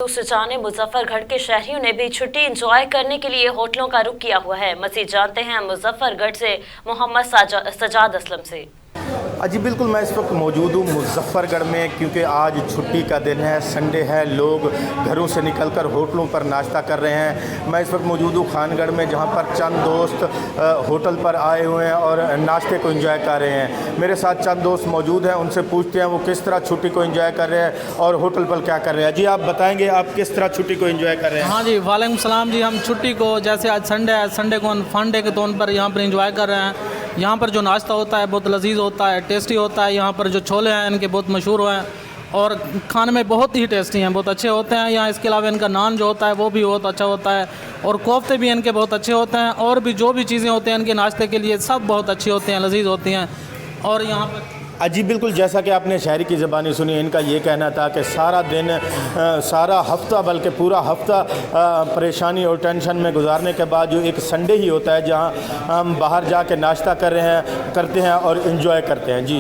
दूसरी जानिब मुजफ्फरगढ़ के शहरियों ने भी छुट्टी एंजॉय करने के लिए होटलों का रुख किया हुआ है। मज़ीद जानते हैं मुजफ्फरगढ़ से मोहम्मद सजाद असलम से। जी बिल्कुल, मैं इस वक्त मौजूद हूँ मुजफ्फरगढ़ में, क्योंकि आज छुट्टी का दिन है, संडे है। लोग घरों से निकलकर होटलों पर नाश्ता कर रहे हैं। मैं इस वक्त मौजूद हूँ खानगढ़ में, जहाँ पर चंद दोस्त होटल पर आए हुए हैं और नाश्ते को एंजॉय कर रहे हैं। मेरे साथ चंद दोस्त मौजूद हैं, उनसे पूछते हैं वो किस तरह छुट्टी को एंजॉय कर रहे हैं और होटल पर क्या कर रहे हैं। जी आप बताएँगे, आप किस तरह छुट्टी को एंजॉय कर रहे हैं? हाँ जी, वालेकुम सलाम जी। हम छुट्टी को, जैसे आज संडे है, संडे को फन डे के तौर पर यहाँ पर एंजॉय कर रहे हैं। यहाँ पर जो नाश्ता होता है बहुत लजीज होता है, टेस्टी होता है। यहाँ पर जो छोले हैं इनके बहुत मशहूर हैं और खाने में बहुत ही टेस्टी हैं, बहुत अच्छे होते हैं। यहाँ इसके अलावा इनका नान जो होता है वो भी बहुत अच्छा होता है और कोफ्ते भी इनके बहुत अच्छे होते हैं। और भी जो भी चीज़ें होती हैं इनके नाश्ते के लिए सब बहुत अच्छी होती हैं, लजीज होती हैं। और यहाँ पर जी बिल्कुल, जैसा कि आपने शहरी की ज़बानी सुनी, इनका ये कहना था कि सारा दिन, सारा हफ्ता, बल्कि पूरा हफ्ता परेशानी और टेंशन में गुजारने के बाद जो एक संडे ही होता है जहां हम बाहर जाके नाश्ता करते हैं और एंजॉय करते हैं। जी।